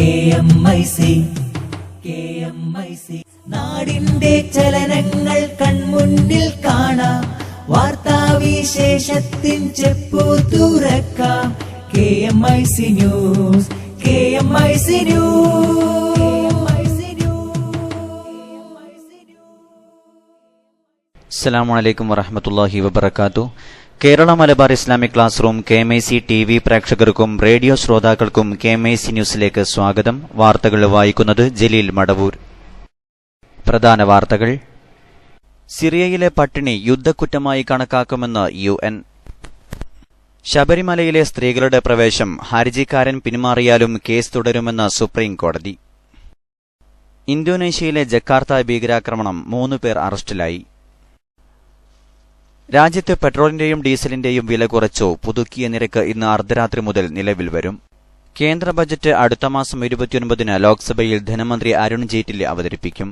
KMIC നാടിന്റെ ചലനങ്ങൾ കൺമുന്നിൽ കാണാം, വാർത്താവിശേഷത്തിൻ ചെപ്പു തുറക്കാം. KMIC news. അസ്സലാമു അലൈക്കും വറഹ്മത്തുള്ളാഹി വബറകാതുഹു. Kerala Malabar Islamic class room KMIC TV പ്രേക്ഷകർക്കും റേഡിയോ ശ്രോതാക്കൾക്കും KMIC ന്യൂസിലേക്ക് സ്വാഗതം. വാർത്തകൾ വായിക്കുന്നത് ജലീൽ മടവൂർ. പ്രധാന വാർത്തകൾ. സിറിയയിലെ പട്ടിണി യുദ്ധക്കുറ്റമായി കണക്കാക്കുമെന്ന് UN. ശബരിമലയിലെ സ്ത്രീകളുടെ പ്രവേശം ഹർജിക്കാരൻ പിന്മാറിയാലും കേസ് തുടരുമെന്ന് സുപ്രീം കോടതി. ഇന്തോനേഷ്യയിലെ ജക്കാർത്ത ഭീകരാക്രമണം 3 പേർ അറസ്റ്റിലായി. രാജ്യത്ത് പെട്രോളിന്റെയും ഡീസലിന്റെയും വില കുറച്ചു. പുതുക്കിയ നിരക്ക് ഇന്ന് അർദ്ധരാത്രി മുതൽ നിലവിൽ വരും. കേന്ദ്ര ബജറ്റ് അടുത്ത മാസം 29-ന് ലോക്സഭയിൽ ധനമന്ത്രി അരുൺ ജെയ്റ്റ്ലി അവതരിപ്പിക്കും.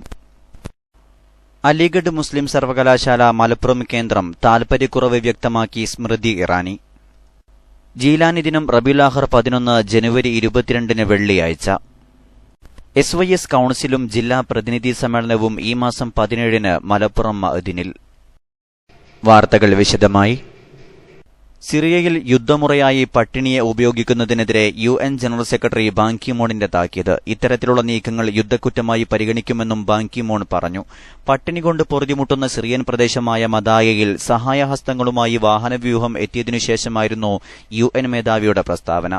അലിഗഡ് മുസ്ലിം സർവകലാശാല മലപ്പുറം കേന്ദ്രം താൽപര്യക്കുറവ് വ്യക്തമാക്കി സ്മൃതി ഇറാനി. ജീലാനി ദിനം റബീഉൽ 11 ജനുവരി 22-ന് വെള്ളിയാഴ്ച. SYS കൌൺസിലും ജില്ലാ പ്രതിനിധി സമ്മേളനവും ഈ മാസം 17-ന് മലപ്പുറം മഅ്ദിനിൽ. വാർത്തകൾ വിശദമായി. സിറിയയിൽ യുദ്ധമുറയായി പട്ടിണിയെ ഉപയോഗിക്കുന്നതിനെതിരെ UN general secretary Ban Ki മൂണിന്റെ താക്കീത്. ഇത്തരത്തിലുള്ള നീക്കങ്ങൾ യുദ്ധക്കുറ്റമായി പരിഗണിക്കുമെന്നും ബാൻ കി മൂൺ പറഞ്ഞു. പട്ടിണി കൊണ്ട് പൊറുതിമുട്ടുന്ന സിറിയൻ പ്രദേശമായ മദായയിൽ സഹായഹസ്തങ്ങളുമായി വാഹനവ്യൂഹം എത്തിയതിനുശേഷമായിരുന്നു UN മേധാവിയുടെ പ്രസ്താവന.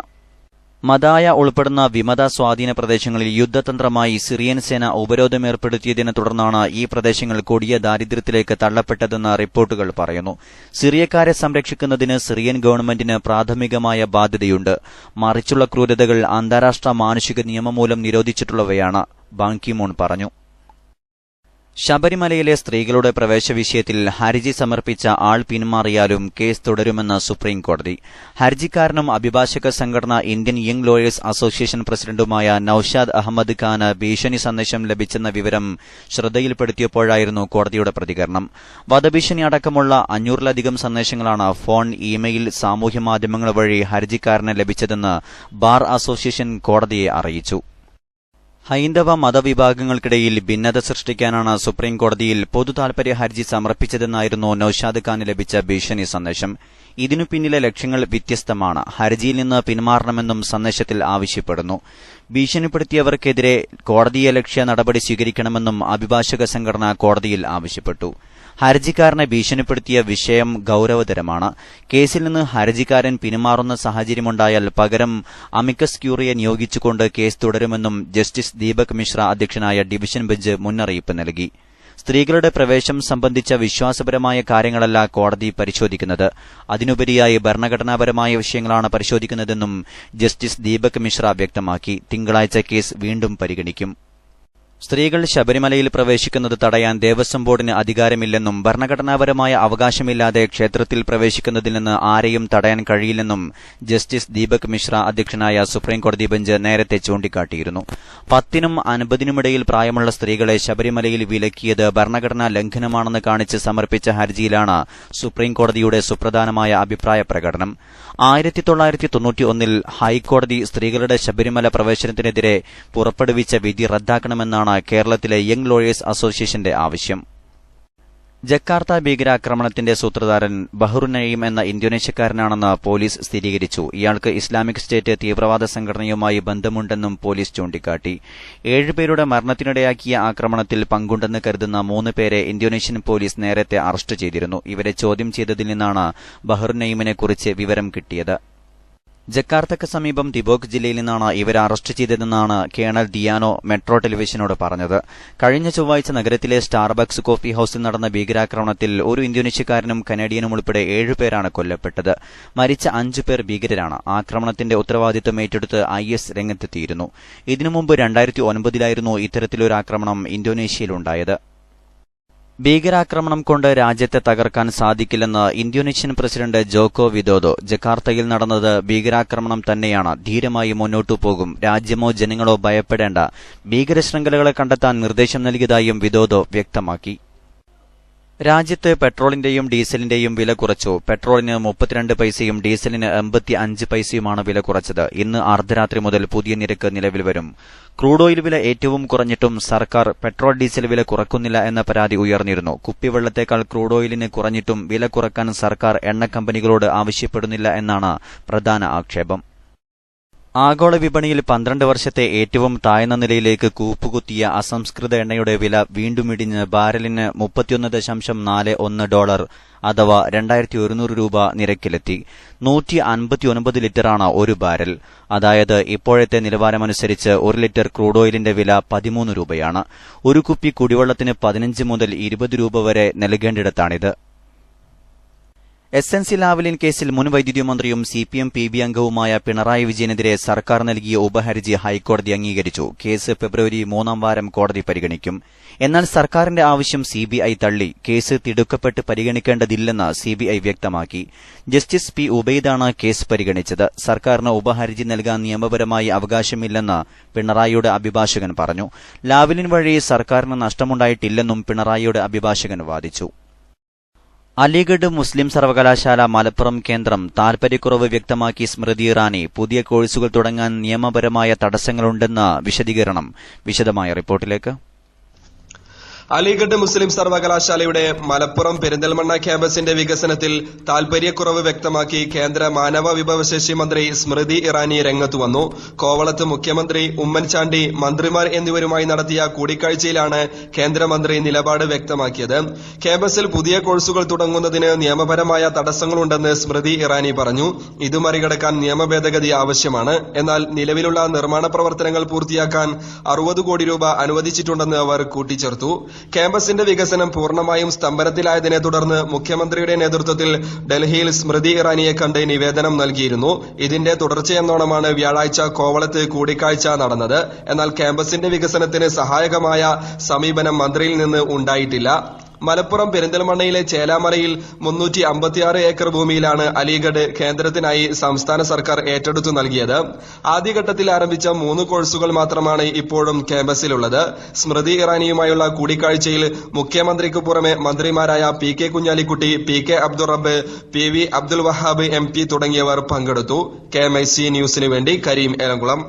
മദായ ഉൾപ്പെടുന്ന വിമത സ്വാധീന പ്രദേശങ്ങളിൽ യുദ്ധതന്ത്രമായി സിറിയൻ സേന ഉപരോധമേർപ്പെടുത്തിയതിനെ തുടർന്നാണ് ഈ പ്രദേശങ്ങൾ കൊടിയ ദാരിദ്ര്യത്തിലേക്ക് തള്ളപ്പെട്ടതെന്ന് റിപ്പോർട്ടുകൾ പറയുന്നു. സിറിയക്കാരെ സംരക്ഷിക്കുന്നതിന് സിറിയൻ ഗവൺമെന്റിന് പ്രാഥമികമായ ബാധ്യതയുണ്ട്. മറിച്ചുള്ള ക്രൂരതകൾ അന്താരാഷ്ട്ര മാനുഷിക നിയമം മൂലം നിരോധിച്ചിട്ടുള്ളവയാണ്, ബാൻ കി മൂൺ പറഞ്ഞു. ശബരിമലയിലെ സ്ത്രീകളുടെ പ്രവേശ വിഷയത്തിൽ ഹർജി സമർപ്പിച്ച ആൾ പിന്മാറിയാലും കേസ് തുടരുമെന്ന് സുപ്രീം കോടതി. ഹർജിക്കാരനും അഭിഭാഷക സംഘടന ഇന്ത്യൻ യങ് ലോയേഴ്സ് അസോസിയേഷൻ പ്രസിഡന്റുമായ നൌഷാദ് അഹമ്മദ് ഖാന് ഭീഷണി സന്ദേശം ലഭിച്ചെന്ന വിവരം ശ്രദ്ധയിൽപ്പെടുത്തിയപ്പോഴായിരുന്നു കോടതിയുടെ പ്രതികരണം. വധഭീഷണി അടക്കമുള്ള 500-ലധികം സന്ദേശങ്ങളാണ് ഫോൺ, ഇമെയിൽ, സാമൂഹ്യമാധ്യമങ്ങൾ വഴി ഹർജിക്കാരന് ലഭിച്ചതെന്ന് ബാർ അസോസിയേഷൻ കോടതിയെ അറിയിച്ചു. ഹൈന്ദവ മതവിഭാഗങ്ങൾക്കിടയിൽ ഭിന്നത സൃഷ്ടിക്കാനാണ് സുപ്രീം കോടതിയിൽ പൊതുതാൽപര്യ ഹർജി സമർപ്പിച്ചതെന്നായിരുന്നു നൌഷാദ് ഖാന് ലഭിച്ച ഭീഷണി സന്ദേശം. ഇതിനു പിന്നിലെ ലക്ഷ്യങ്ങൾ വ്യത്യസ്തമാണ്. ഹർജിയിൽ നിന്ന് പിന്മാറണമെന്നും സന്ദേശത്തിൽ ആവശ്യപ്പെടുന്നു. ഭീഷണിപ്പെടുത്തിയവർക്കെതിരെ കോടതിയലക്ഷ്യ നടപടി സ്വീകരിക്കണമെന്നും അഭിഭാഷക സംഘടന കോടതിയിൽ ആവശ്യപ്പെട്ടു. ഹർജിക്കാരനെ ഭീഷണിപ്പെടുത്തിയ വിഷയം ഗൌരവതരമാണ്. കേസിൽ നിന്ന് ഹർജിക്കാരൻ പിന്മാറുന്ന സാഹചര്യമുണ്ടായാൽ പകരം അമിക്കസ് ക്യൂറിയെ നിയോഗിച്ചുകൊണ്ട് കേസ് തുടരുമെന്നും ജസ്റ്റിസ് ദീപക് മിശ്ര അധ്യക്ഷനായ ഡിവിഷൻ ബെഞ്ച് മുന്നറിയിപ്പ് നൽകി. സ്ത്രീകളുടെ പ്രവേശം സംബന്ധിച്ച വിശ്വാസപരമായ കാര്യങ്ങളല്ല കോടതി പരിശോധിക്കുന്നത്, അതിനുപരിയായി ഭരണഘടനാപരമായ വിഷയങ്ങളാണ് പരിശോധിക്കുന്നതെന്നും ജസ്റ്റിസ് ദീപക് മിശ്ര വ്യക്തമാക്കി. തിങ്കളാഴ്ച കേസ് വീണ്ടും പരിഗണിക്കും. സ്ത്രീകൾ ശബരിമലയിൽ പ്രവേശിക്കുന്നത് തടയാൻ ദേവസ്വം ബോർഡിന് അധികാരമില്ലെന്നും ഭരണഘടനാപരമായ അവകാശമില്ലാതെ ക്ഷേത്രത്തിൽ പ്രവേശിക്കുന്നതിൽ നിന്ന് ആരെയും തടയാൻ കഴിയില്ലെന്നും ജസ്റ്റിസ് ദീപക് മിശ്ര അധ്യക്ഷനായ സുപ്രീംകോടതി ബെഞ്ച് നേരത്തെ ചൂണ്ടിക്കാട്ടിയിരുന്നു. 10-നും 50-നുമിടയിൽ പ്രായമുള്ള സ്ത്രീകളെ ശബരിമലയിൽ വിലക്കിയത് ഭരണഘടനാ ലംഘനമാണെന്ന് കാണിച്ച് സമർപ്പിച്ച ഹർജിയിലാണ് സുപ്രീംകോടതിയുടെ സുപ്രധാനമായ അഭിപ്രായ പ്രകടനം. 1991-ൽ ഹൈക്കോടതി സ്ത്രീകളുടെ ശബരിമല പ്രവേശനത്തിനെതിരെ പുറപ്പെടുവിച്ച വിധി റദ്ദാക്കണമെന്നാണ് കേരളത്തിലെ യങ് ലോയേഴ്സ് അസോസിയേഷന്റെ ആവശ്യം. ജക്കാർത്ത ഭീകരാക്രമണത്തിന്റെ സൂത്രധാരൻ ബഹ്റു നഈം എന്ന ഇന്തോനേഷ്യക്കാരനാണെന്ന് പോലീസ് സ്ഥിരീകരിച്ചു. ഇയാൾക്ക് ഇസ്ലാമിക് സ്റ്റേറ്റ് തീവ്രവാദ സംഘടനയുമായി ബന്ധമുണ്ടെന്നും പോലീസ് ചൂണ്ടിക്കാട്ടി. 7 പേരുടെ മരണത്തിനിടയാക്കിയ ആക്രമണത്തിൽ പങ്കുണ്ടെന്ന് കരുതുന്ന 3 പേരെ ഇന്തോനേഷ്യൻ പോലീസ് നേരത്തെ അറസ്റ്റ് ചെയ്തിരുന്നു. ഇവരെ ചോദ്യം ചെയ്തതിൽ നിന്നാണ് ബഹ്റു നഈമിനെക്കുറിച്ച് വിവരം കിട്ടിയത്. ജക്കാർത്തക്ക് സമീപം ദിബോക് ജില്ലയിൽ നിന്നാണ് ഇവരെ അറസ്റ്റ് ചെയ്തതെന്നാണ് കേണൽ ദിയാനോ മെട്രോ ടെലിവിഷനോട് പറഞ്ഞത്. കഴിഞ്ഞ ചൊവ്വാഴ്ച നഗരത്തിലെ സ്റ്റാർബക്സ് കോഫി ഹൌസിൽ നടന്ന ഭീകരാക്രമണത്തിൽ ഒരു ഇന്തോനേഷ്യക്കാരനും കനേഡിയനും ഉൾപ്പെടെ 7 പേരാണ് കൊല്ലപ്പെട്ടത്. മരിച്ച 5 പേർ ഭീകരരാണ്. ആക്രമണത്തിന്റെ ഉത്തരവാദിത്തം ഏറ്റെടുത്ത് IS രംഗത്തെത്തിയിരുന്നു. ഇതിനു മുമ്പ് 2009-ലായിരുന്നു ഇത്തരത്തിലൊരു ആക്രമണം ഇന്തോനേഷ്യയിലുണ്ടായത്. ഭീകരാക്രമണം കൊണ്ട് രാജ്യത്തെ തകർക്കാൻ സാധിക്കില്ലെന്ന് ഇന്തോനേഷ്യൻ പ്രസിഡന്റ് ജോക്കോ വിദോദോ. ജക്കാർത്തയിൽ നടന്നത് ഭീകരാക്രമണം തന്നെയാണ്, ധീരമായി മുന്നോട്ടു പോകും, രാജ്യമോ ജനങ്ങളോ ഭയപ്പെടേണ്ട, ഭീകരശൃംഖലകളെ കണ്ടെത്താൻ നിർദ്ദേശം നൽകിയതായും വിദോദോ വ്യക്തമാക്കി. രാജ്യത്ത് പെട്രോളിന്റെയും ഡീസലിന്റെയും വില കുറച്ചു. പെട്രോളിന് 32 പൈസയും ഡീസലിന് 85 പൈസയുമാണ് വില കുറച്ചത്. ഇന്ന് അർദ്ധരാത്രി മുതൽ പുതിയ നിരക്ക് നിലവിൽ വരും. ക്രൂഡ് ഓയിൽ വില ഏറ്റവും കുറഞ്ഞിട്ടും സർക്കാർ പെട്രോൾ ഡീസൽ വില കുറക്കുന്നില്ല എന്ന പരാതി ഉയർന്നിരുന്നു. കുപ്പിവെള്ളത്തേക്കാൾ ക്രൂഡ് ഓയിലിന് കുറഞ്ഞിട്ടും വില കുറക്കാൻ സർക്കാർ എണ്ണ കമ്പനികളോട് ആവശ്യപ്പെടുന്നില്ല എന്നാണ് പ്രധാന ആക്ഷേപം. ആഗോള വിപണിയിൽ 12 വർഷത്തെ ഏറ്റവും താഴ്ന്ന നിലയിലേക്ക് കൂപ്പുകുത്തിയ അസംസ്കൃത എണ്ണയുടെ വില വീണ്ടും ഇടിഞ്ഞ് ബാരലിന് $31.41 അഥവാ 2100 രൂപ നിരക്കിലെത്തി. 159 ലിറ്ററാണ് ഒരു ബാരൽ. അതായത് ഇപ്പോഴത്തെ നിലവാരമനുസരിച്ച് 1 ലിറ്റർ ക്രൂഡ് ഓയിലിന്റെ വില 13 രൂപയാണ്. ഒരു കുപ്പി കുടിവെള്ളത്തിന് 15 മുതൽ 20 രൂപ വരെ നൽകേണ്ടിടത്താണിത്. എസ്എൻസി ലാവ്ലിൻ കേസിൽ മുൻ വൈദ്യുതി മന്ത്രിയും സിപിഎം PB അംഗവുമായ പിണറായി വിജയനെതിരെ സർക്കാർ നൽകിയ ഉപഹർജി ഹൈക്കോടതി അംഗീകരിച്ചു. കേസ് ഫെബ്രുവരി 3-ാം വാരം കോടതി പരിഗണിക്കും. എന്നാൽ സർക്കാരിന്റെ ആവശ്യം CBI തള്ളി. കേസ് തിടുക്കപ്പെട്ട് പരിഗണിക്കേണ്ടതില്ലെന്ന് CBI വ്യക്തമാക്കി. Justice P. ഉബൈദാണ് കേസ് പരിഗണിച്ചത്. സർക്കാരിന് ഉപഹർജി നൽകാൻ നിയമപരമായി അവകാശമില്ലെന്ന് പിണറായിയുടെ അഭിഭാഷകൻ പറഞ്ഞു. ലാവ്ലിൻ വഴി സർക്കാരിന് നഷ്ടമുണ്ടായിട്ടില്ലെന്നും പിണറായിയുടെ അഭിഭാഷകൻ വാദിച്ചു. അലിഗഡ് മുസ്ലിം സർവകലാശാല മലപ്പുറം കേന്ദ്രം താൽപര്യക്കുറവ് വ്യക്തമാക്കി സ്മൃതി ഇറാനി. പുതിയ കോഴ്സുകൾ തുടങ്ങാൻ നിയമപരമായ തടസ്സങ്ങളുണ്ടെന്ന വിശദീകരണം. വിശദമായ റിപ്പോർട്ടിലേക്ക്. അലിഗഡ് മുസ്ലിം സർവകലാശാലയുടെ മലപ്പുറം പെരിന്തൽമണ്ണ ക്യാമ്പസിന്റെ വികസനത്തിൽ താൽപര്യക്കുറവ് വ്യക്തമാക്കി കേന്ദ്ര മാനവ വിഭവശേഷി മന്ത്രി സ്മൃതി ഇറാനി രംഗത്തുവന്നു. കോവളത്ത് മുഖ്യമന്ത്രി ഉമ്മൻചാണ്ടി, മന്ത്രിമാർ എന്നിവരുമായി നടത്തിയ കൂടിക്കാഴ്ചയിലാണ് കേന്ദ്രമന്ത്രി നിലപാട് വ്യക്തമാക്കിയത്. ക്യാമ്പസിൽ പുതിയ കോഴ്സുകൾ തുടങ്ങുന്നതിന് നിയമപരമായ തടസ്സങ്ങളുണ്ടെന്ന് സ്മൃതി ഇറാനി പറഞ്ഞു. ഇത് മറികടക്കാൻ നിയമ ഭേദഗതി ആവശ്യമാണ്. എന്നാൽ നിലവിലുള്ള നിർമ്മാണ പ്രവർത്തനങ്ങൾ പൂർത്തിയാക്കാൻ 60 കോടി രൂപ അനുവദിച്ചിട്ടുണ്ടെന്ന് അവർ കൂട്ടിച്ചേർത്തു. ക്യാമ്പസിന്റെ വികസനം പൂർണ്ണമായും സ്തംഭനത്തിലായതിനെ തുടർന്ന് മുഖ്യമന്ത്രിയുടെ നേതൃത്വത്തിൽ ഡൽഹിയിൽ സ്മൃതി ഇറാനിയെ കണ്ട് നിവേദനം നൽകിയിരുന്നു. ഇതിന്റെ തുടർച്ചയെന്നോണമാണ് വ്യാഴാഴ്ച കോവളത്ത് കൂടിക്കാഴ്ച നടന്നത്. എന്നാൽ ക്യാമ്പസിന്റെ വികസനത്തിന് സഹായകമായ സമീപനം മന്ത്രിയിൽ നിന്ന് ഉണ്ടായിട്ടില്ല. മലപ്പുറം പെരിന്തൽമണ്ണയിലെ ചേലാമലയിൽ 356 ഏക്കർ ഭൂമിയിലാണ് അലിഗഡ് കേന്ദ്രത്തിനായി സംസ്ഥാന സർക്കാർ ഏറ്റെടുത്തു നൽകിയത്. ആദ്യഘട്ടത്തിൽ ആരംഭിച്ച 3 കോഴ്സുകൾ മാത്രമാണ് ഇപ്പോഴും ക്യാമ്പസിലുള്ളത്. സ്മൃതി ഇറാനിയുമായുള്ള കൂടിക്കാഴ്ചയിൽ മുഖ്യമന്ത്രിക്ക് പുറമെ മന്ത്രിമാരായ PK കുഞ്ഞാലിക്കുട്ടി, PK അബ്ദുൾ റബ്ബ്, PV അബ്ദുൽ വഹാബ് MP തുടങ്ങിയവർ പങ്കെടുത്തു. KMIC ന്യൂസിനു വേണ്ടി കരീം ഏലംകുളം.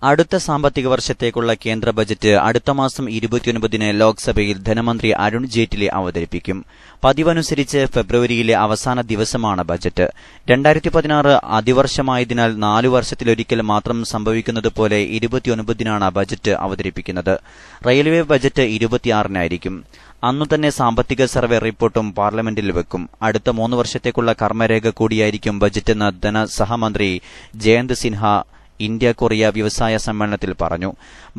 അടുത്ത സാമ്പത്തിക വർഷത്തേക്കുള്ള കേന്ദ്ര ബജറ്റ് അടുത്ത മാസം 29-ന് ലോക്സഭയിൽ ധനമന്ത്രി അരുൺ ജെയ്റ്റ്ലി അവതരിപ്പിക്കും. പതിവനുസരിച്ച് ഫെബ്രുവരിയിലെ അവസാന ദിവസമാണ് ബജറ്റ്. 2016 അതിവർഷമായതിനാൽ 4 വർഷത്തിലൊരിക്കൽ മാത്രം സംഭവിക്കുന്നതുപോലെ 29-നാണ് ബജറ്റ് അവതരിപ്പിക്കുന്നത്. റെയിൽവേ ബജറ്റ് 26-നായിരിക്കും. അന്നുതന്നെ സാമ്പത്തിക സർവേ റിപ്പോർട്ടും പാർലമെന്റിൽ വെക്കും. അടുത്ത 3 വർഷത്തേക്കുള്ള കർമ്മരേഖ കൂടിയായിരിക്കും ബജറ്റെന്ന് ധനസഹമന്ത്രി ജയന്ത് സിൻഹ ഇന്ത്യ കൊറിയ വ്യവസായ സമ്മേളനത്തിൽ പറഞ്ഞു.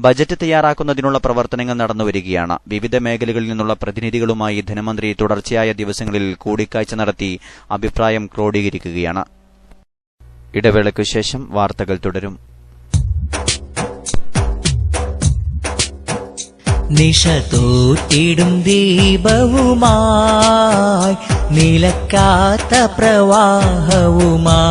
ബജറ്റ് തയ്യാറാക്കുന്നതിനുള്ള പ്രവർത്തനങ്ങൾ നടന്നുവരികയാണ്. വിവിധ മേഖലകളിൽ നിന്നുള്ള പ്രതിനിധികളുമായി ധനമന്ത്രി തുടർച്ചയായ ദിവസങ്ങളിൽ കൂടിക്കാഴ്ച നടത്തി അഭിപ്രായം ക്രോഡീകരിക്കുകയാണ്. ഇടവേളയ്ക്കു ശേഷം വാർത്തകൾ തുടരും. നിശ തോറ്റിടും ദീപവുമായി നിലക്കാത്ത പ്രവാഹവുമായി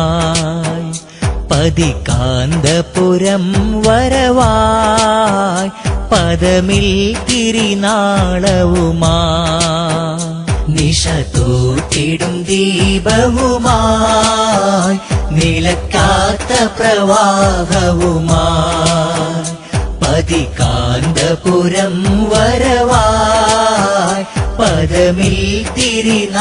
പതികാന്തപുരം വരവായി പദമിൽ തിരിനാളവുമായി നിശ തോറ്റിടും ദീപവുമായി നിലക്കാത്ത പ്രവാഹവുമായി പതികാന്തപുരം വരവായി പദമിൽ തിരിനാളവുമായി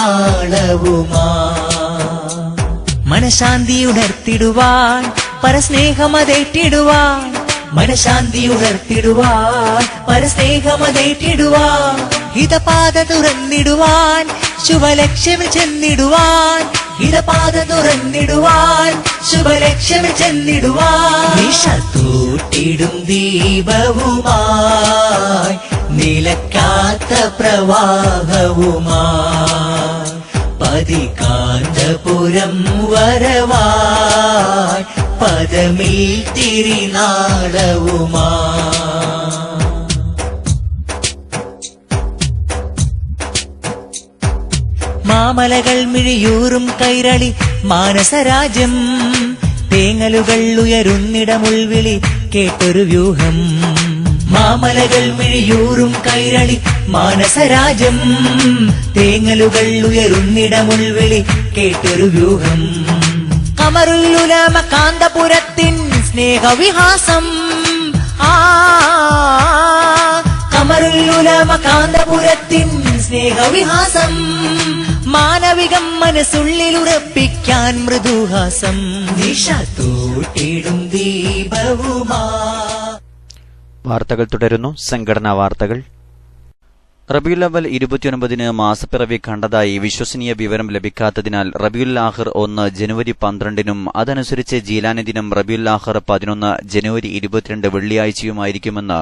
മനഃശാന്തി ഉണർത്തിടുവാൻ പരസ്നേഹമതേറ്റിടുവാൻ മനഃശാന്തി ഉണർത്തിടുവാൻ പരസ്നേഹമതേറ്റിടുവാൻ ഹിതപാത തുറന്നിടുവാൻ ശുഭലക്ഷ്യമിൽ ചെന്നിടുവാൻ ഹിതപാത തുറന്നിടുവാൻ ശുഭലക്ഷ്യമിൽ ചെന്നിടുവാൻ നിശ തോറ്റിടും ദീപവുമായി നിലക്കാത്ത പ്രവാഹവുമായി പതികാന്തപുരം വരവായി പദമിൽ തിരിനാളവുമായി മാമലകൾ മിഴിയൂറും കൈരളി മാനസരാജ്യം തേങ്ങലുകൾ ഉയരുന്നിടമുൾവിളി കേട്ടൊരു വ്യൂഹം മാമലകൾ മിഴിയൂറും കൈരളി മാനസരാജം. തേങ്ങലുകൾ ഉയരുന്നിടമുൾവിളി കേട്ടൊരു വ്യൂഹം. കമറുലുലമ കാന്തപുരത്തിൻ സ്നേഹവിഹാസം. കമറുലുലമ കാന്തപുരത്തിൻ സ്നേഹവിഹാസം. മാനവികം മനസ്സുള്ളിലുറപ്പിക്കാൻ മൃദുഹാസം. ദിശ തോട്ടിടും ദീപവുമാ. വാർത്തകൾ തുടരുന്നു. സംഘടനാ വാർത്തകൾ. റബിയുൽ അവൽ 29 മാസപ്പിറവി കണ്ടതായി വിശ്വസനീയ വിവരം ലഭിക്കാത്തതിനാൽ റബിയുൽ ആഖിർ 1 ജനുവരി 12 അതനുസരിച്ച് ജീലാനി ദിനം റബിയുൽ ആഖിർ 11 ജനുവരി 22 വെള്ളിയാഴ്ചയുമായിരിക്കുമെന്ന്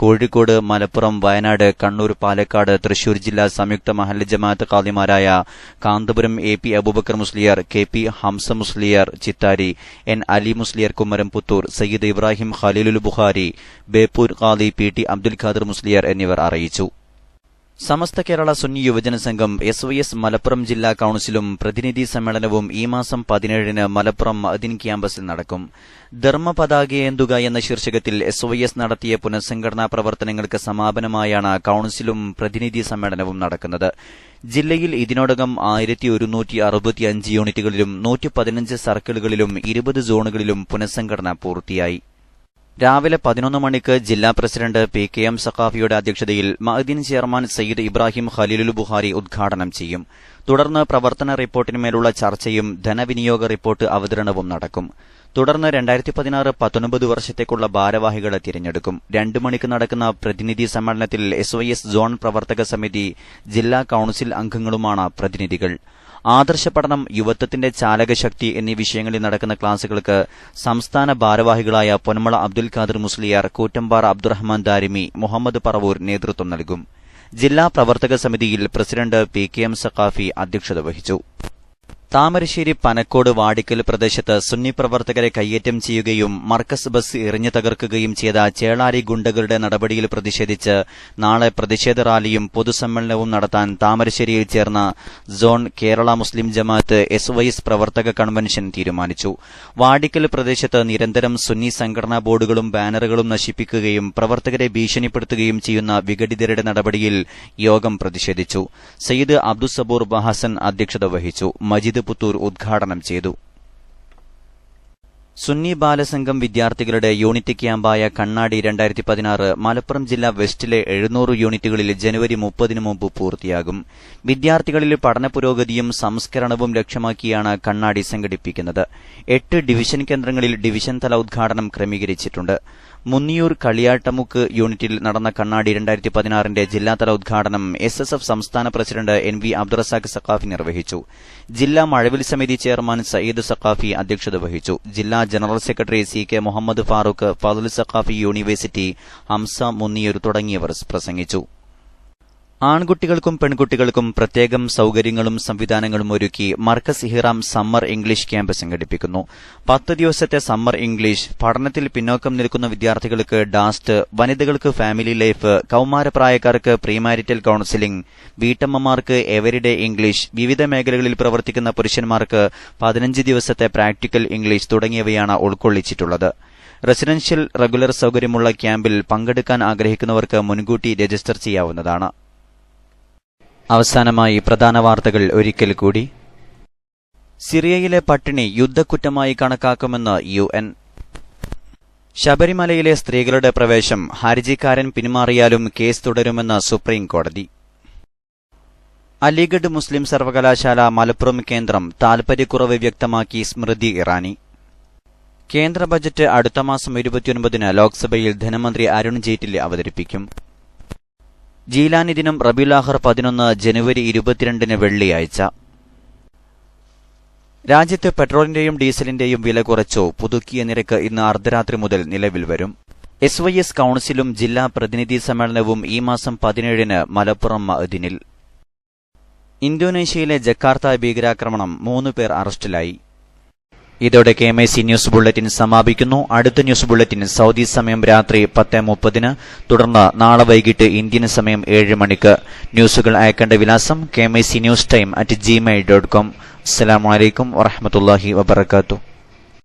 കോഴിക്കോട്, മലപ്പുറം, വയനാട്, കണ്ണൂർ, പാലക്കാട്, തൃശൂർ ജില്ലാ സംയുക്ത മഹല്ല് ജമാഅത്ത് ഖാദിമാരായ Kanthapuram AP Abubakar Musliyar, KP Hamza Musliyar Chithari, N Ali Musliyar കുമ്മരംപുത്തൂർ, Sayyid Ibrahim Khalilul Bukhari, Beypore khadi PT Abdul Khader Musliyar എന്നിവർ അറിയിച്ചു. സമസ്ത കേരള സുന്നി യുവജന സംഘം SYS മലപ്പുറം ജില്ലാ കൌൺസിലും പ്രതിനിധി സമ്മേളനവും ഈ മാസം 17 മലപ്പുറം മഅദിൻ ക്യാമ്പസിൽ നടക്കും. ധർമ്മപതാകയേന്തുക എന്ന ശീർഷകത്തിൽ SYS നടത്തിയ പുനഃസംഘടനാ പ്രവർത്തനങ്ങൾക്ക് സമാപനമായാണ് കൌൺസിലും പ്രതിനിധി സമ്മേളനവും നടക്കുന്നത്. ജില്ലയിൽ ഇതിനോടകം 1165 യൂണിറ്റുകളിലും 115 സർക്കിളുകളിലും 20 സോണുകളിലും പുനഃസംഘടന പൂർത്തിയായി. രാവിലെ 11 മണിക്ക് ജില്ലാ പ്രസിഡന്റ് PKM സഖാഫിയുടെ അധ്യക്ഷതയിൽ മഅദിൻ ചെയർമാൻ സയ്യിദ് ഇബ്രാഹിം ഖലീലുൽ ബുഖാരി ഉദ്ഘാടനം ചെയ്യും. തുടർന്ന് പ്രവർത്തന റിപ്പോർട്ടിന്മേലുള്ള ചർച്ചയും ധനവിനിയോഗ റിപ്പോർട്ട് അവതരണവും നടക്കും. തുടർന്ന് 2016-19 വർഷത്തേക്കുള്ള ഭാരവാഹികളെ തിരഞ്ഞെടുക്കും. 2 മണിക്ക് നടക്കുന്ന പ്രതിനിധി സമ്മേളനത്തിൽ SYS സോൺ പ്രവർത്തക സമിതി, ജില്ലാ കൌൺസിൽ അംഗങ്ങളുമാണ് പ്രതിനിധികൾ. ആദർശ പഠനം, യുവത്വത്തിന്റെ ചാലകശക്തി എന്നീ വിഷയങ്ങളിൽ നടക്കുന്ന ക്ലാസുകൾക്ക് സംസ്ഥാന ഭാരവാഹികളായ പൊന്മള അബ്ദുൽ ഖാദർ മുസ്ലിയാർ, കൂറ്റമ്പാറ അബ്ദുറഹ്മാൻ ദാരിമി, മുഹമ്മദ് പറവൂർ നേതൃത്വം നൽകും. ജില്ലാ പ്രവർത്തക സമിതിയിൽ പ്രസിഡന്റ് PKM സഖാഫി അധ്യക്ഷത വഹിച്ചു. താമരശ്ശേരി, പനക്കോട്, വാടിക്കൽ പ്രദേശത്ത് സുന്നി പ്രവർത്തകരെ കയ്യേറ്റം ചെയ്യുകയും മർക്കസ് ബസ് എറിഞ്ഞു തകർക്കുകയും ചെയ്ത ചേളാരി ഗുണ്ടകളുടെ നടപടിയിൽ പ്രതിഷേധിച്ച് നാളെ പ്രതിഷേധ റാലിയും പൊതുസമ്മേളനവും നടത്താൻ താമരശ്ശേരിയിൽ ചേർന്ന സോൺ കേരള മുസ്ലിം ജമാഅത്ത് SYS പ്രവർത്തക കൺവെൻഷൻ തീരുമാനിച്ചു. വാടിക്കൽ പ്രദേശത്ത് നിരന്തരം സുന്നി സംഘടനാ ബോർഡുകളും ബാനറുകളും നശിപ്പിക്കുകയും പ്രവർത്തകരെ ഭീഷണിപ്പെടുത്തുകയും ചെയ്യുന്ന വിഘടിതരുടെ നടപടിയിൽ യോഗം പ്രതിഷേധിച്ചു. സയ്യിദ് അബ്ദുസബൂർ ബഹസൻ അധ്യക്ഷത വഹിച്ചു. മജിദ് പുത്തൂർ ഉദ്ഘാടനം ചെയ്തു. സുന്നി ബാലസംഘം വിദ്യാർത്ഥികളുടെ യൂണിറ്റ് ക്യാമ്പായ കണ്ണാടി 2016 മലപ്പുറം ജില്ലാ വെസ്റ്റിലെ 700 യൂണിറ്റുകളിൽ ജനുവരി 30 മുമ്പ് പൂർത്തിയാകും. വിദ്യാർത്ഥികളിൽ പഠന പുരോഗതിയും സംസ്കരണവും ലക്ഷ്യമാക്കിയാണ് കണ്ണാടി സംഘടിപ്പിക്കുന്നത്. 8 ഡിവിഷൻ കേന്ദ്രങ്ങളിൽ ഡിവിഷൻ തല ഉദ്ഘാടനം ക്രമീകരിച്ചിട്ടുണ്ട്. മുന്നിയൂർ കളിയാട്ടമുക്ക് യൂണിറ്റിൽ നടന്ന കണ്ണാടി 2016 ജില്ലാതല ഉദ്ഘാടനം SSF സംസ്ഥാന പ്രസിഡന്റ് NV അബ്ദുറസാഖ് സഖാഫി നിർവഹിച്ചു. ജില്ലാ മഴവിൽ സമിതി ചെയർമാൻ സയ്യിദ് സഖാഫി അധ്യക്ഷത വഹിച്ചു. ജില്ലാ general secretary CK Muhammad Farooq, Fadul Saqafi university, Hamza Munniyur തുടങ്ങിയവർ പ്രസംഗിച്ചു. ആൺകുട്ടികൾക്കും പെൺകുട്ടികൾക്കും പ്രത്യേകം സൌകര്യങ്ങളും സംവിധാനങ്ങളും ഒരുക്കി മർക്കസ് ഇഹ്റാം സമ്മർ ഇംഗ്ലീഷ് ക്യാമ്പ് സംഘടിപ്പിക്കുന്നു. 10 ദിവസത്തെ സമ്മർ ഇംഗ്ലീഷ് പഠനത്തിൽ പിന്നോക്കം നിൽക്കുന്ന വിദ്യാർത്ഥികൾക്ക് ഡാസ്റ്റ്, വനിതകൾക്ക് ഫാമിലി ലൈഫ്, കൌമാരപ്രായക്കാർക്ക് പ്രീമാരിറ്റൽ കൌൺസിലിംഗ്, വീട്ടമ്മമാർക്ക് എവരിഡേ ഇംഗ്ലീഷ്, വിവിധ മേഖലകളിൽ പ്രവർത്തിക്കുന്ന പുരുഷന്മാർക്ക് 15 ദിവസത്തെ പ്രാക്ടിക്കൽ ഇംഗ്ലീഷ് തുടങ്ങിയവയാണ് ഉൾക്കൊള്ളിച്ചിട്ടുള്ളത്. റെസിഡൻഷ്യൽ റെഗുലർ സൌകര്യമുള്ള ക്യാമ്പിൽ പങ്കെടുക്കാൻ ആഗ്രഹിക്കുന്നവർക്ക് മുൻകൂട്ടി രജിസ്റ്റർ ചെയ്യാവുന്നതാണ്. അവസാനമായി പ്രധാന വാർത്തകൾ ഒരിക്കൽ കൂടി. സിറിയയിലെ പട്ടിണി യുദ്ധക്കുറ്റമായി കണക്കാക്കുമെന്ന് UN. ശബരിമലയിലെ സ്ത്രീകളുടെ പ്രവേശം ഹർജിക്കാരൻ പിന്മാറിയാലും കേസ് തുടരുമെന്ന് സുപ്രീം കോടതി. അലിഗഡ് മുസ്ലിം സർവകലാശാല മലപ്പുറം കേന്ദ്രം താൽപര്യക്കുറവ് വ്യക്തമാക്കി സ്മൃതി ഇറാനി. കേന്ദ്ര ബജറ്റ് അടുത്ത മാസം 29 ലോക്സഭയിൽ ധനമന്ത്രി അരുൺ ജെയ്റ്റ്ലി അവതരിപ്പിക്കും. ജീലാനി ദിനം റബീഉൽ ആഖിർ 11 ജനുവരി 22 വെള്ളിയാഴ്ച. രാജ്യത്ത് പെട്രോളിന്റെയും ഡീസലിന്റെയും വില കുറച്ചു. പുതുക്കിയ നിരക്ക് ഇന്ന് അർദ്ധരാത്രി മുതൽ നിലവിൽ വരും. SYS കൌൺസിലും ജില്ലാ പ്രതിനിധി സമ്മേളനവും ഈ മാസം 17 മലപ്പുറം മഅദിനിൽ. ഇന്തോനേഷ്യയിലെ ജക്കാർത്ത ഭീകരാക്രമണം 3 പേർ അറസ്റ്റിലായി. ഇതോടെ KMIC ന്യൂസ് ബുള്ളറ്റിൻ സമാപിക്കുന്നു. അടുത്ത ന്യൂസ് ബുള്ളറ്റിൻ സൗദി സമയം രാത്രി 10:30, തുടർന്ന് നാളെ വൈകിട്ട് ഇന്ത്യൻ സമയം 7 മണിക്ക്. ന്യൂസുകൾ അയക്കേണ്ട വിലാസം KMIC News Time @gmail.com. അസ്സലാമു അലൈക്കും വറഹ്മത്തുള്ളാഹി വബറകാതുഹു.